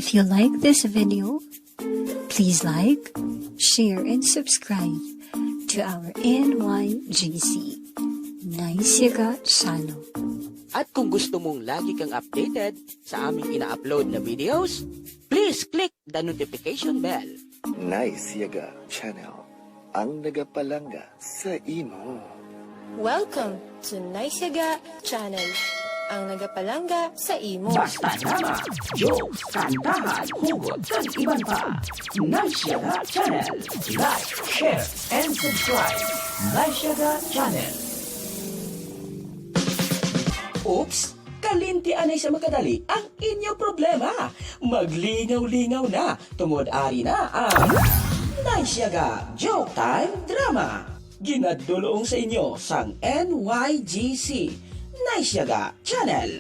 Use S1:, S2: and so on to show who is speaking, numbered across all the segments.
S1: If you like this video, please like, share, and subscribe to our NYGC Nice Yaga channel.
S2: At kung gusto mong lagi kang updated sa aming ina-upload na videos, please click the notification bell.
S3: Nice Yaga Channel, ang nagapalanga sa imo.
S4: Welcome to Nice Yaga Channel, ang nagapalangga sa imo.
S5: Basta drama, jokes, kantahan, hugot, at iban pa. Nice Yaga Channel. Like, share, and subscribe. Nice Yaga Channel. Oops! Kalintian ay sa makadali ang inyong problema. Maglingaw-lingaw na, tumod-ari na ang Nice Yaga Joke Time Drama. Ginadulong sa inyo sang NYGC Nice Yaga Channel.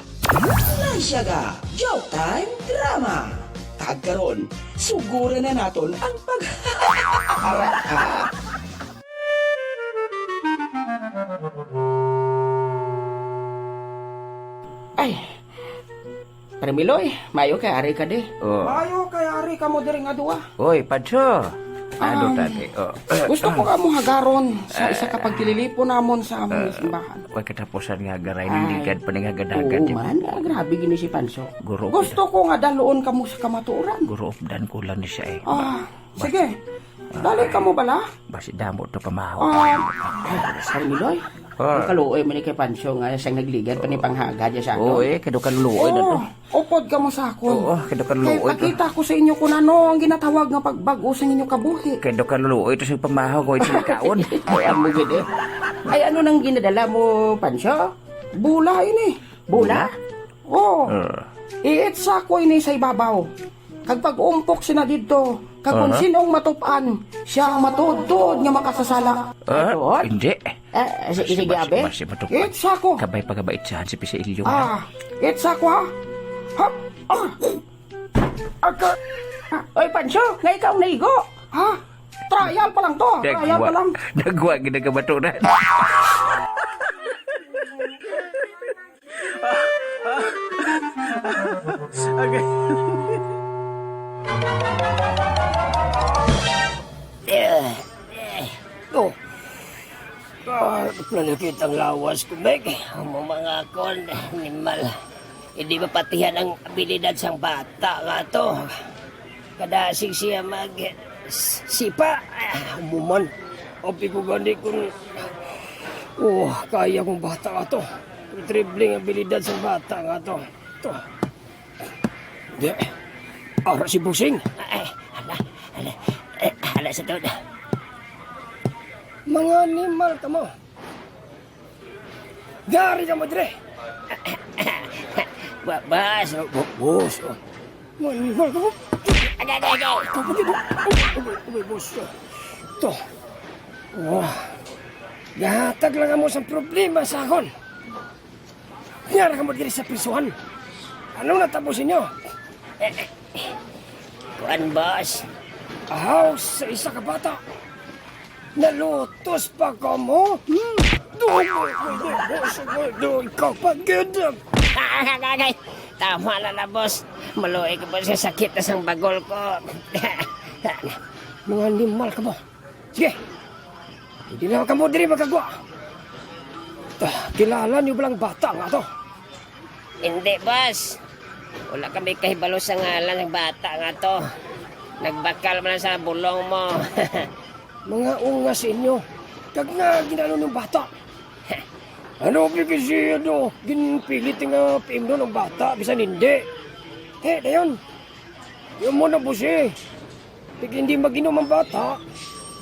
S5: Nice Yaga Joke Time Drama. Kagkaroon, sugura na naton ang
S6: Ay, Parmiloy, mayo kay ari ka di.
S7: Oh.
S6: Mayo kay ari ka mo diri nga duwa.
S7: Oy, Padso. Ano tati? Oh.
S6: Gusto ko ka mo hagaron sa isa ka pagtililipo namon sa among simbahan.
S7: Huwag katapusan nga garay niligad pa nga gadagan.
S6: Oo man, grabe gini si Panso.
S7: Guro.
S6: Gusto ko nga daloon ka mo sa kamatuoran.
S7: Guro updan ko lang ni siya eh.
S6: Sige. Dali ka mo bala?
S7: Basi damo to pamahaw.
S6: Parmiloy. Ang kaluoy man ni kay Panso nga siyang nagligad pa ni panghaga diya sa akin.
S7: Oo eh, kado kaluoy na to.
S6: Upod ka mo sa akon.
S7: Oo, kado kaluoy
S6: Kaya pakita ko sa inyo kung ano ang ginatawag nga pagbago sa inyong kabuhi.
S7: Kado kaluoy to sa pamahaw ko ito kaon.
S6: Ay, amo gid eh. Ay, ano nang ginadala mo, Pancho? Bula ini. Bula? Oo. Iitsa ko ini sa ibabaw. Kag pag-umpok sina dito, kag kung sinong matupan, siya ang matudod nga makasasala.
S7: Hindi.
S6: Sige, abe.
S7: Basi matupan.
S6: Iitsa ko.
S7: Kabay pagabaitsahan si Pisa Ilyo.
S6: Iitsa ko ha. Hop. Oy, Pancho, nga ikaw naigo. Ha? Trial pa lang to. Trial pa lang.
S7: Nagwa ginagabatunan. Okay.
S8: Nanakit ang lawas ko, Meg. Ang mga kon, animal. Hindi mapatihan ang abilidad sang bata nga to. Kadasig siya sipa. Umuman. Opi ko gani kung... kaya kong bata nga to. Tribling abilidad sang bata nga to. Di. Ara si Busing. Hala sa to. Mga animal ka mo. Gari ka mo dire. Bas. Mga animal ka mo. Bus. To. Gahatag lang mo sa problema sa akon. Nyara ka mo dire sa prisuhan. Ano natapusin nyo? Kuan, boss. Ahaw, sa isa ka bata. Nalutos pa ka mo? Doon ka pagod.
S9: Tama na, boss. Maluoy ko po sa sakit na sang bagol ko.
S8: Mga animal ka mo. Sige. Hindi na ka mo diri magkagwa. Kilala niyo ba lang bata nga to?
S9: Hindi, boss. Wala kami kahibalo sa ngalan ng bata nga to. Nagbakal man sa bulong mo.
S8: Mga ungas inyo. Kag nga ginano ng bata. Ano kasi ginpilit nga pimdo ng bata. Bisan hindi. Dayon. Yung mo na busi. Pag hindi mag-inom ang bata,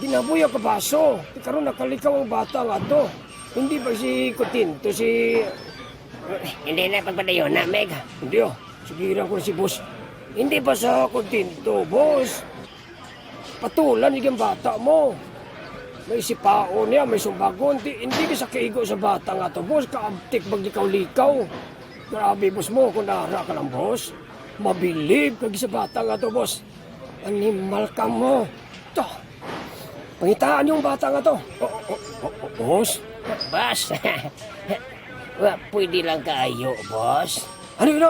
S8: ginabuya ka baso. Karoon nakalikaw ang bata nga to. Hindi ba si Kutinto
S9: Hindi na pagpadayon na, Meg.
S8: Hindi Sigiran ko na si boss. Hindi ba sa Kutinto, boss? Patulan yung bata mo. May sipao niya, may sumbagon. Hindi ka sa kaigo sa bata nga to, boss. Kaabtik bag likaw-likaw. Grabe, boss mo. Kung nahara ka lang, boss. Mabilib kag sa bata nga to, boss. Animal ka mo. To. Pangitaan yung bata nga to. Boss?
S9: Boss? Pwede lang kayo, boss.
S8: Ano yun?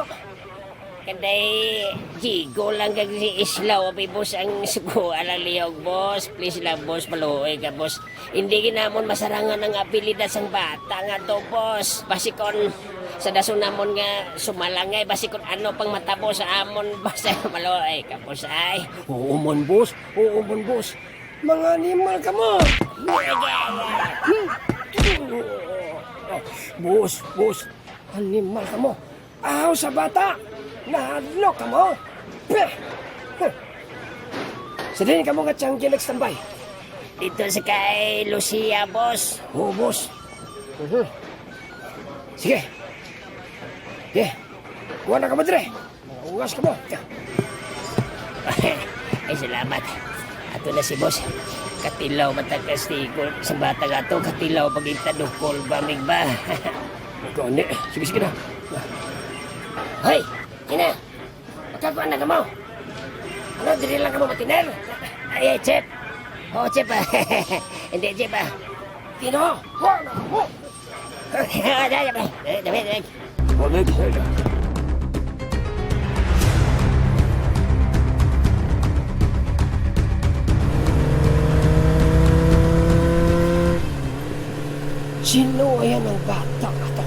S9: Kanday, jigo lang kag si Islaw, api boss, ang sugo alang liyog, boss. Please lang, boss, maluoy ka, boss. Hindi ginamon masarangan ang abilidad sang bata nga to, boss. Basikon, sa daso namon nga sumalangay, basikon ano pang matabo sa amon, boss. Maluoy ka, boss, ay.
S8: Oo man, boss. Oo man, boss. Mga animal ka mo. Boss. Animal ka mo. Aw sa bata. Nahadlok ka mo. Sadin ka mo nga tiyang nagstambay.
S9: Dito sa kay Lucia, boss.
S8: Oo, boss. Sige. Kuha na ka mo dire. Ungas ka mo.
S9: Ay, salamat. Ato na si boss. Katilaw matagkastigo sa bata nga to. Katilaw pagintadukol ba, mig ba?
S8: Ikaw, hindi. Sige na.
S9: Hoy, ina. Magkakuan na ka mo. Ano, dili lang ka mo matiner? Ay, Chep. Oo, Chep ah. Hindi, Chep ah.
S8: Tino, kuha na ka mo.
S9: Dami.
S8: Balik. Sino ayan ang bata nga to?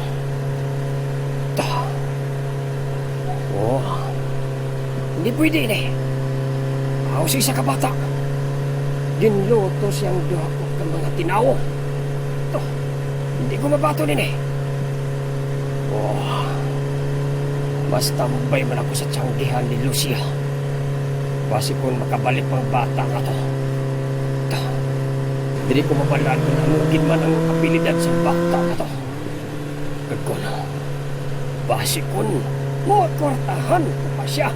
S8: Hindi pwede na eh. Ako sa isa ka bata. Dinluto siyang duha ko ng mga tinaw. Hindi ko mabato din eh. Mas tambay man ako sa tiyanggihan ni Lucia. Basi kung makabalik pang bata nga to. Hindi ko mabalaan kung anong man ang abilidad sa bata nga to. Kagkon, basi kung makwartahan ko pa siya.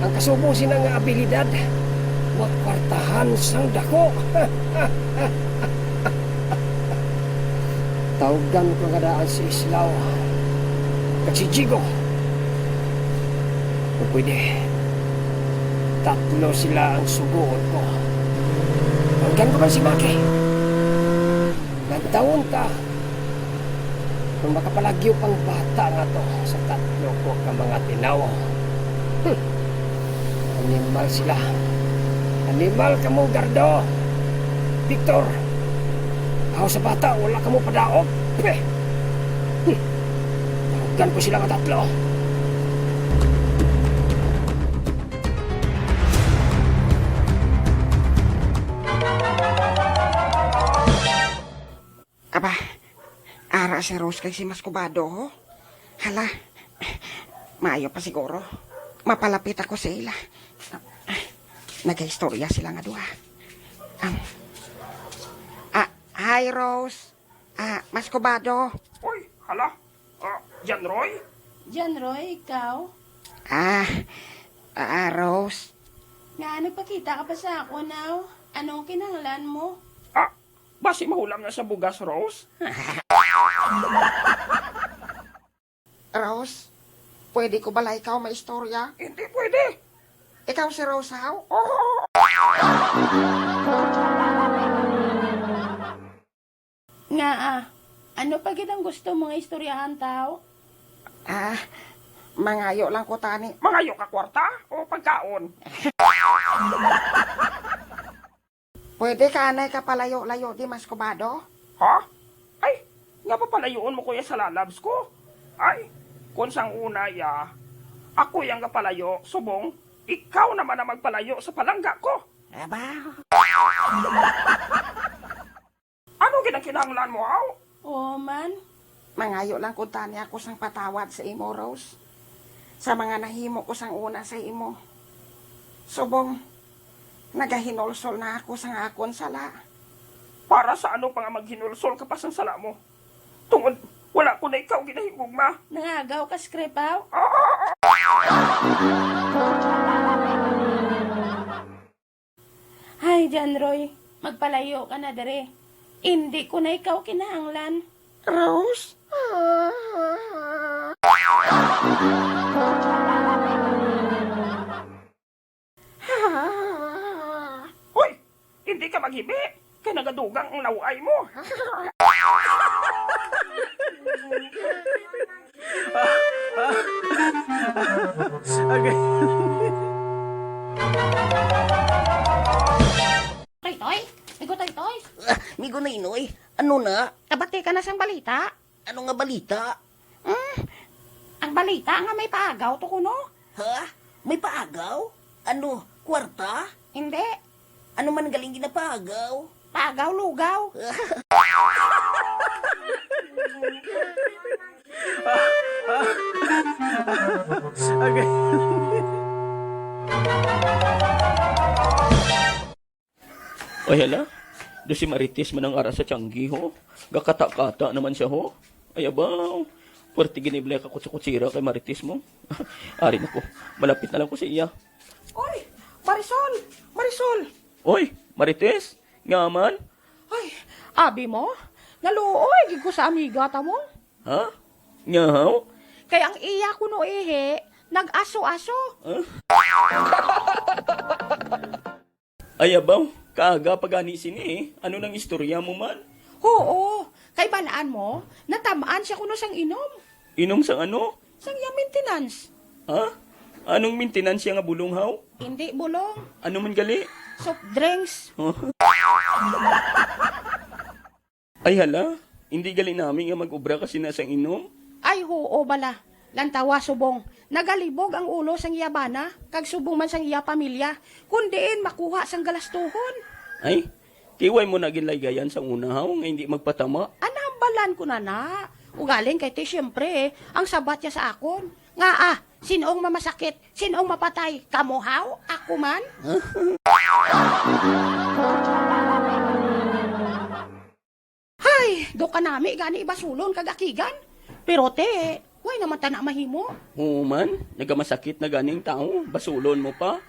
S8: Ang kasubong sina nga abilidad, makwartahan sang dako. Tawagan ko nga daan si Islaw at si Jigo. Kung pwede, 3 sila ang suguon ko. Tawagan ko ba si Maki? Nagtaon ka. Kung makapalagyo pang bata nga to sa 3 ko ka mga tinaw. Animal sila. Animal ka mo, Gardo. Victor. Ako sa bata, wala ka mo padaog. Tawagan ko sila nga 3.
S6: Aba, ara si Rose kay si Mascobado, ho? Hala, maayo pa siguro. Mapalapit ako sa ila. Nag-istorya sila nga duha. Hi, Rose. Mascobado.
S8: Uy, hala. Jan Roy?
S4: Jan Roy, ikaw?
S6: Rose.
S4: Nga, nagpakita ka pa sa ako now. Anong kinahanglan mo?
S8: Basi mahulam na sa bugas, Rose?
S6: Rose, pwede ko bala ikaw may istorya?
S8: Hindi pwede.
S6: Ikaw si Rose, how?
S4: Nga ano pa ang gusto mong istoryahan tao?
S6: Mangayo lang ko tani.
S8: Mangayo ka kwarta o pagkaon?
S6: Pwede ka anay ka palayo-layo di Mascobado?
S8: Ha? Ay, nga pa palayoon mo kuya sa lalabs ko? Ay, kung sang una ya, ako yung kapalayo, subong, ikaw naman ang magpalayo sa palangga ko.
S6: Aba.
S8: Ano kinanglan mo, aw?
S4: Oo man.
S6: Mangayo lang ko tani ako sang patawad sa imo, Rose. Sa mga nahimo ko sang una sa imo. Subong, nagahinulsol na ako sang akon sala.
S8: Para sa ano pa nga maghinulsol ka pa sa sala mo? Tungod, wala ko na ikaw ginahigugma.
S4: Nangagaw ka, Skrepaw? Hay, Jan Roy. Magpalayo ka na, dere. Hindi ko na ikaw kinahanglan.
S6: Rose?
S8: Hoy, hindi ka maghibi. Kaya nagadugang ang naway mo.
S7: Okay.
S6: Toy, Toy? Migo, Toy, Toy?
S9: Migo na inoy, ano na?
S6: Kabati ka na sang balita?
S9: Ano nga balita?
S6: Ang balita nga may paagaw to kuno?
S9: Ha? May paagaw? Ano? Kwarta?
S6: Hindi.
S9: Ano man galing ginapaagaw?
S6: Paagaw, lugaw.
S7: Okay.
S2: Ay hala, do si Marites man ang ara sa tiyanggi ho. Gakata-kata naman siya ho. Ay abaw, puwerte giniblay ka kutsira kay Marites mo. Ari na ko, malapit na lang ko sa iya.
S6: Oy, Marisol! Marisol!
S2: Oy, Marites, nga man?
S6: Ay, abi mo? Naluoy, gid ko sa amigata mo.
S2: Ha? Nga ho?
S6: Kaya ang iya ko no nag-aso-aso.
S2: Ay abaw, kaaga pagani sini eh. Ano nang istorya mo man?
S6: Oo, kay banaan mo, natamaan siya kuno sang inom.
S2: Inom sang ano?
S6: Sang iya maintenance.
S2: Ha? Anong maintenance nga bulong haw?
S6: Hindi bulong.
S2: Ano man gali?
S6: Soft drinks.
S2: Ay hala, hindi gali namin nga mag-ubra kasi nasang inom.
S6: Ay oo bala. Lantawa subong. Nagalibog ang ulo sang iya bana, kag subong man sang iya pamilya. Kundiin makuha sang galastuhon.
S2: Ay, tiway mo na ginlaygayan sa una haw nga hindi magpatama.
S6: Anambalan ko na. Ugaling kay ti siyempre ang sabat niya sa akon. Nga sinoong mamasakit, sinoong mapatay, kamuhaw, ako man? Hay, do ka nami gani ibasulon kag akigan. Pero te, way naman ta na mahimo.
S2: Oo man, nagamasakit na ganing tao, basulon mo pa.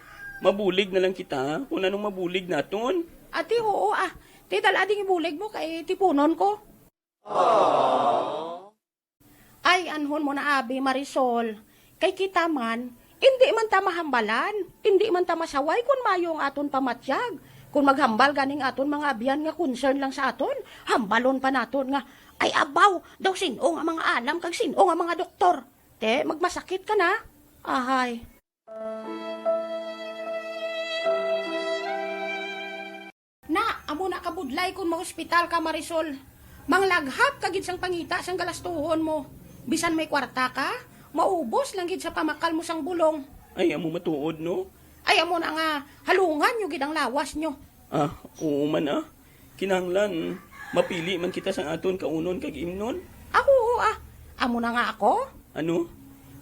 S2: Mabulig na lang kita kung anong mabulig naton.
S6: Ati oo ti dalading ibulig mo kay tipunon ko. Ay, anhon mo na abi Marisol. Kay kita man, hindi man ta mahambalan, hindi man ta masaway kung mayo ang aton pamatyag. Kung maghambal ganing aton mga abyan nga concern lang sa aton, hambalon pa naton nga, ay abaw, daw sino nga mga alam kag sino nga mga doktor. Te, magmasakit ka na. Ahay. Na, amo na kabudlay kung ma-hospital ka Marisol. Manglaghap kagid sang pangita sang galastuhon mo. Bisan may kwarta ka, maubos lang gid sa pamakal mo sang bulong.
S2: Ay, amo matuod, no?
S6: Ay, amo na nga, halungan nyo gid ang lawas nyo.
S2: Oo man Kinanglan, mapili man kita sang aton kaunon kag imnon.
S6: Ako, amo na nga ako.
S2: Ano?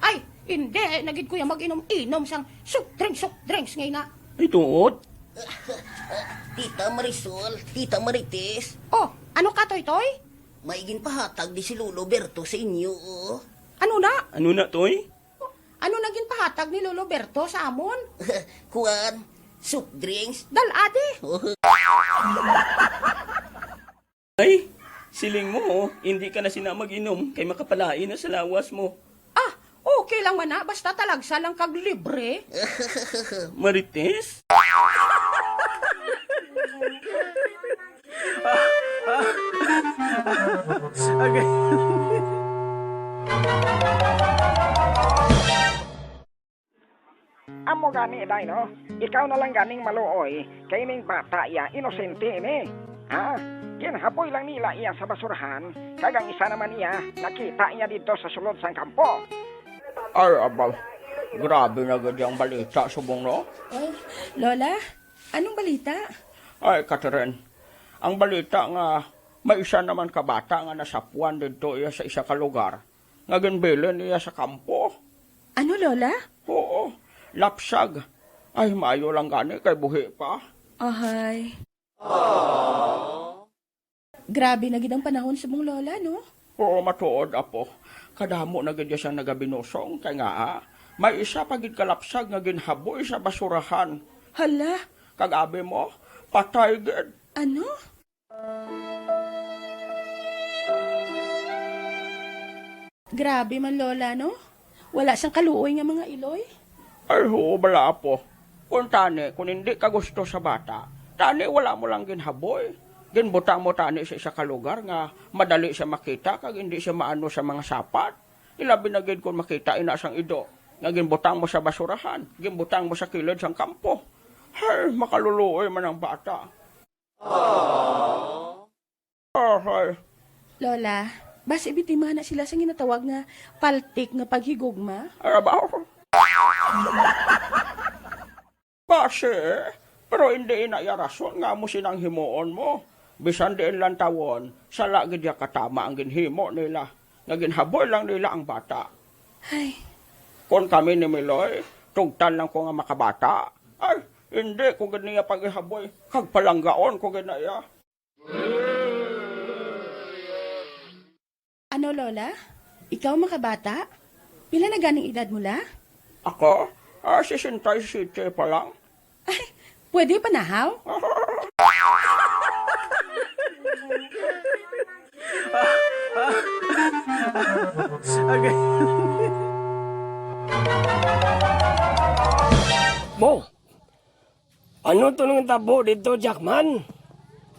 S6: Ay, hindi, nagid ko yung mag-inom-inom sang soft drinks ngayon na.
S2: Ay, tuod?
S9: Tita Marisol, Tita Marites,
S6: Oh, ano ka, Toy-Toy?
S9: maigin pahatag di si Lolo Berto sa inyo, oh.
S6: Ano na?
S2: Ano na, Toy?
S6: Ano naging pahatag ni Lolo Berto sa amon?
S9: Kuan, soup drinks.
S6: Dalade.
S2: Ay, siling mo, hindi ka na sina mag-inom kay makapalain na sa lawas mo.
S6: Okay lang man na, basta talagsa lang kag libre.
S2: Marites?
S7: Okay.
S6: Amo gani, day, no? Ikaw na lang ganing maluoy, kay ning bata iya, inosente ni. Kinhapoy lang nila iya sa basurahan, kagang isa naman iya, nakita iya dito sa sulod sang kampo.
S7: Ay, abal. Grabe na gad yung balita, subong, no?
S4: Lola, anong balita?
S7: Ay, Catherine, ang balita nga, may isa naman kabata nga nasapuan dito iya sa isa ka lugar. Nga ginbilin iya sa kampo.
S4: Ano, Lola?
S7: Oo, lapsag. Ay, mayo lang gani kay buhi pa.
S4: Ahay. Grabe na gid ang panahon sa mong lola, no?
S7: Oo, matuod, apo. Kadamo na gid siya nagabinusong, kay nga may isa pagid kalapsag nga ginhaboy sa basurahan.
S4: Hala,
S7: Kagabi mo, patay gid.
S4: ano? Grabe man lola, no? Wala siyang kaluoy nga mga iloy.
S7: Ay, oo, bala po. Kung tani, kung hindi ka gusto sa bata, tani wala mo lang ginhaboy. Ginbutang mo tani sa isa ka lugar nga madali siya makita kag hindi siya maano sa mga sapat. Ilabi na gid kung makita ina sang ido. nga ginbutang mo sa basurahan, ginbutang mo sa kilid sang kampo. Hay, makaluluoy man ang bata. Hay.
S6: Lola, bas ibitima na sila sa ginatawag nga paltik nga paghigugma?
S7: Arabaw. Base, pero hindi inayarason nga mo sinang himuon mo. Bisan din lang tawon, sa lagi diya katama ang ginhimo nila. Nga ginhaboy lang nila ang bata.
S6: Ay,
S7: Kung kami ni Miloy, tugtan lang ko nga makabata. Ay, hindi ko ganiya pag-ihaboy. Kagpalanggaon ko ginaya.
S6: ano Lola? Ikaw makabata? Pila na ganing edad mo la?
S7: Ako, 67 pa lang.
S6: Ay, pwede pa na haw?
S8: Mo, ano to nung tabo dito, Jackman?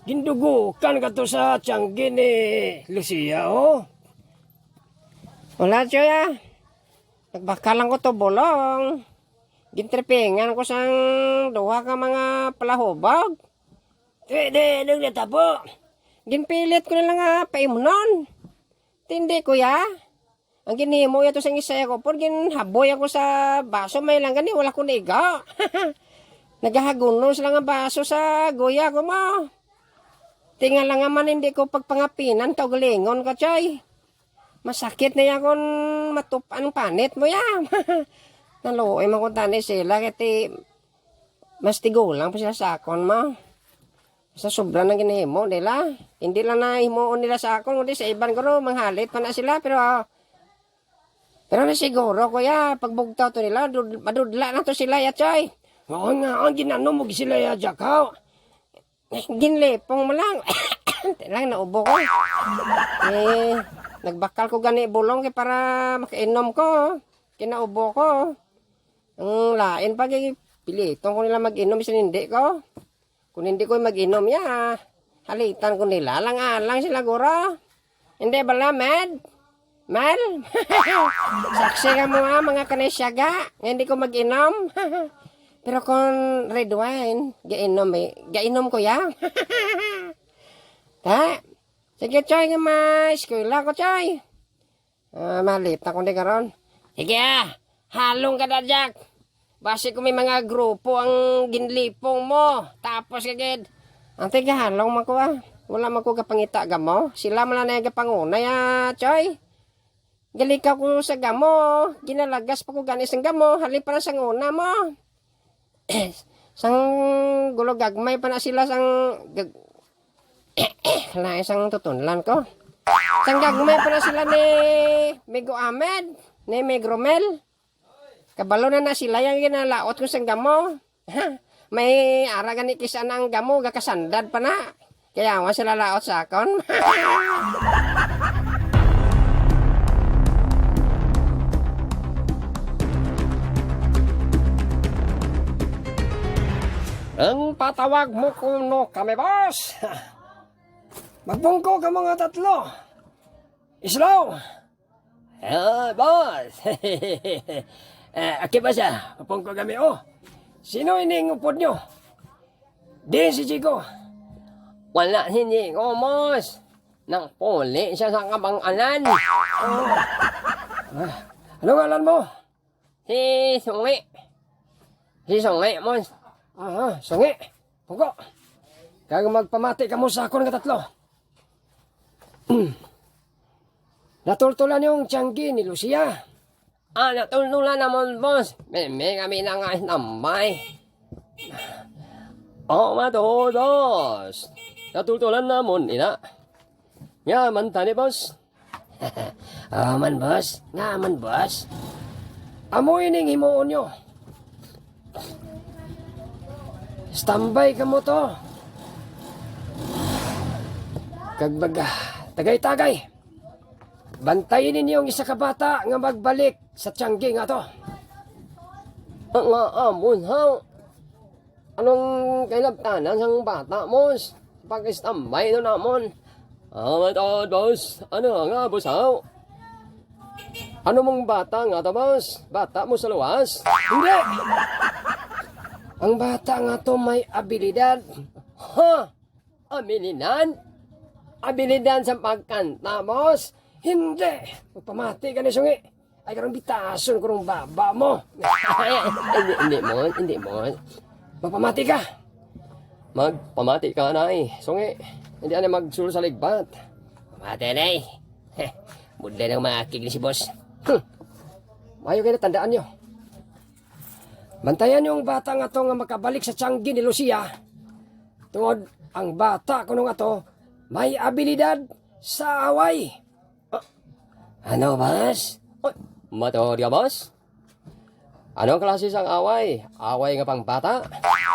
S8: Gindugukan ka to sa tiyanggi ni Lucia, oh.
S9: Wala, Choy, ah. Nagbakalan ko to bolong. Gintripingan ko sang duha ka mga palahubog.
S8: Di, nung natabo.
S9: Ginpilit ko na lang nga paimnon. Tindi, kuya. Ang ginimo yato sang isaya ko, por ginhaboy ako sa baso, may lang gani, wala ko niga. Nagahagunos lang ang baso sa guya ko mo. Tinga lang man hindi ko pagpangapinan, kaugalingon ka, Choy. Masakit na yan kung matupan panit mo yan. Naluoy man kung tani sila, kati mas tigulang pa sila sa akon mo. Sa sobra ng ginihimo nila. Hindi lang na himuon nila sa akon, kundi sa iban ko ro, manghalit pa na sila, pero na siguro, kuya, pagbugtaw to nila, madudla na to sila, ya, Choy.
S8: Oo nga, ang ginano mo sila ya, Jack, ha?
S9: Ginlipong mo lang. Lang, naubo ko. Nagbakal ko gani bulong kay para makainom ko. Kinaubo ko. Ang lain pag pilitong ko nila mag-inom bisan hindi ko. Kung hindi ko mag-inom ya, halitan ko nila. Lang sila gura. Hindi bala, Mel? Saksi ka mo ha, mga kanesyaga. Hindi ko mag-inom. Pero kung red wine, gainom ko ya. Ta? Sige, Choy, nga ma-eskwela ko, Choy. Malit na kung di karon.
S8: Sige, halong ka na, Jack.
S9: Base ko may mga grupo ang ginlipong mo. Tapos kagid. Ang tiga halong man ko Wala man ko kapangita gamo. Sila man na kapanguna ya, Choy. Galikaw ko sa gamo. Ginalagas pa ko ganis ang gamo. Halip pa na sa nguna mo. Sang gulo gagmay pa na sila sang isang tutunlan ko. Sang gagmay pa na sila ni Mego Ahmed, ni Megromel. Kabalo na sila yung ginalaot ko sang gamo. May aragan ni kisa ng gamo, gakasandad pa na. Kaya nga sila laot sa akon.
S8: Ang patawag mo kuno kami, boss. Magbungko ka mga tatlo. Islaw. Boss. Aki ba siya? Magbungko kami, oh. Sino iningupod nyo? Di si Chico.
S9: Wala hindi ko, boss. Nang puli siya sa kabang-anan.
S8: Anong ngalan mo?
S9: Si Sungi. Si Sungi, boss.
S8: Sungi. Pungko. Kaya magpamati ka mo sa ako ng tatlo. Natultulan yung tiyanggi ni Lucia.
S9: Natultulan naman, boss. May kami na nga tambay.
S8: Matodos. Natultulan namon, ina. Ngaman tani, boss.
S9: Man, boss. Ngaman, boss.
S8: Amoy ning himuon nyo. Standby ka mo to. Kagbaga, tagay-tagay. Bantayin ninyo ang isa ka bata nga magbalik sa tiyanggi nga to.
S9: Nga amon, ha? Anong kailabtanan sang bata, boss? Pag-istambay na namon.
S8: Matod, boss. Ano nga, boss, ha? Ano mong bata nga to, boss? Bata mo sa luwas? Hindi! Ang bata nga to may abilidad. Ha? Abilidad? Abilidad sa pagkanta, boss? Hindi! Magpamati ka na, sungi. Ay, karong bitason karong baba mo. Hindi mo. Magpamati ka. Magpamati ka, nay. Sungi, hindi na magsulo sa ligbat.
S9: Pamati na eh. Mudla ng makakig ni si boss.
S8: Mayo kayo na tandaan nyo. Bantayan yung bata nga to nga makabalik sa tiyanggi ni Lucia. Tungod ang bata kuno nga to may abilidad sa away. Ano, boss? Matorya, boss? Anong klase sang away? Away nga pang bata?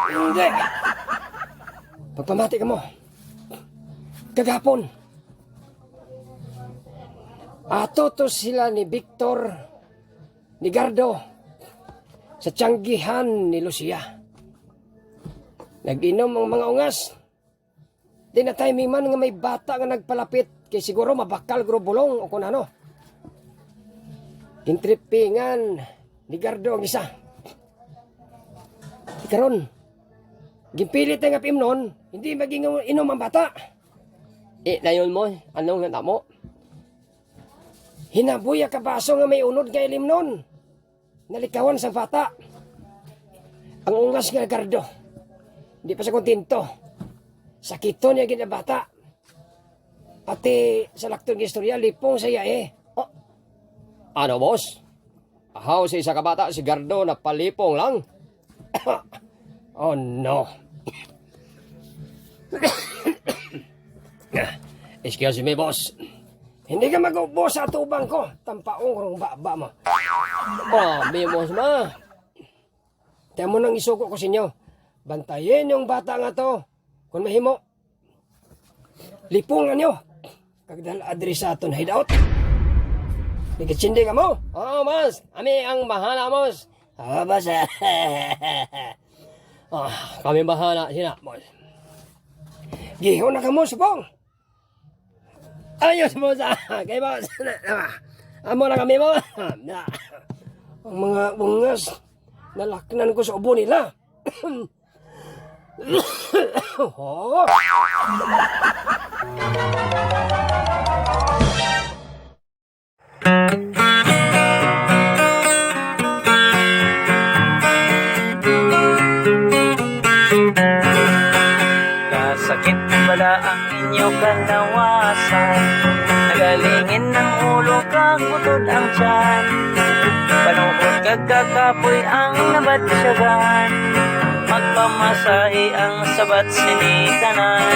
S8: Hindi. Pagpamati ka mo. Kagapon. Ato to sila ni Victor, ni Gardo, sa tiyanggihan ni Lucia. Nag-inom ang mga ungas. Di na timing man nga may bata nga nagpalapit, kay siguro mabakal guro bulong o kung ano. Intripingan ni Gardo ang isa. Ikaron, gimpilit nga pimnon, hindi maging inom ang bata. Dayon mo, anong handa mo? Hinabuya ka baso nga may unod nga ilim nun. Nalikawan sa bata. Ang ungas nga Gardo. Hindi pa sa kontento. Sakito niya gina bata. Pati sa laktong istorya, lipong saya eh. Oh. Ano, boss? Ahaw sa isa ka bata, si Gardo na palipong lang. Oh no. Excuse me, boss. Hindi ka mag-ubo sa tubang ko. Tampaong rong baba mo. Bimos ma. Tiyan mo nang isuko ko sa inyo. Bantayin yung bata nga to. Kung mahimo. Lipungan nyo. Kagdal adresaton hideout. Nagitsindi ka mo? Oo, mas. Ami ang bahala, mas. Bas. Kami bahala. Sina, mas. Giho na ka mo, supong. Ayos mo sa kay boss. Amo na kami mo. Ang mga bungas nalaknan ko sa ubo nila. Oh.
S10: Sakit wala ang inyo kanawasan. Nagalingin ng ulo kag butod ang tiyan. Panuod kag kakapoy ang nabatsyagan. Magpamasahe ang sabat sinitanan.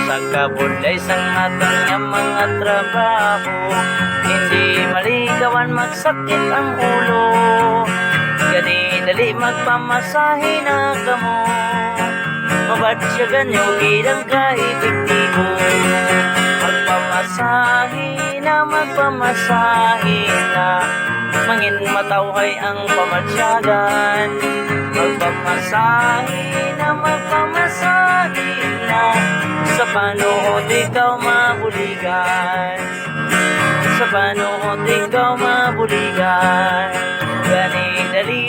S10: Sa kabulay sang atang nga mga trabaho. Hindi maligawan magsakit ang ulo. Gani dali magpamasahe na kamo. Mabatsyagan yung gidang kaibigtigo. Magpamasahe na mangin matawhay ang pamatsyagan. Magpamasahe na sa panuot ikaw mabuligan. Sa panuot ikaw mabuligan. Gani dali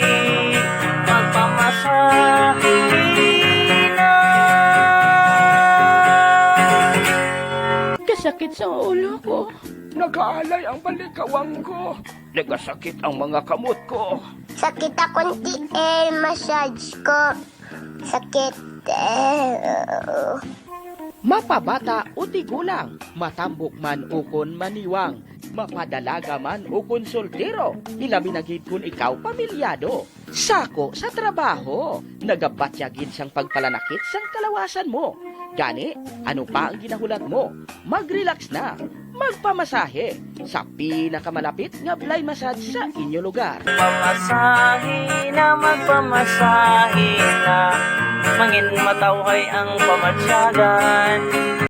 S10: magpamasahe.
S2: Sakit sa ulo ko.
S7: Nag-aalay ang balikawang ko. Nagasakit ang mga kamot ko.
S11: Sakit akong tiil, massage ko. Sakit.
S2: Mapabata o tigulang, matambok man ukon maniwang, mapadalaga man ukon soltero, ilabi na gid kun ikaw pamilyado. Sako sa trabaho, nagabatyagid sang pagpalanakit sang kalawasan mo. Gani, ano pa ang ginahulat mo? Mag-relax na, magpamasahe sa pinakamalapit nga Blay Massage sa inyo lugar.
S10: Magpamasahe na mangin matawhay ang pamatsyagan.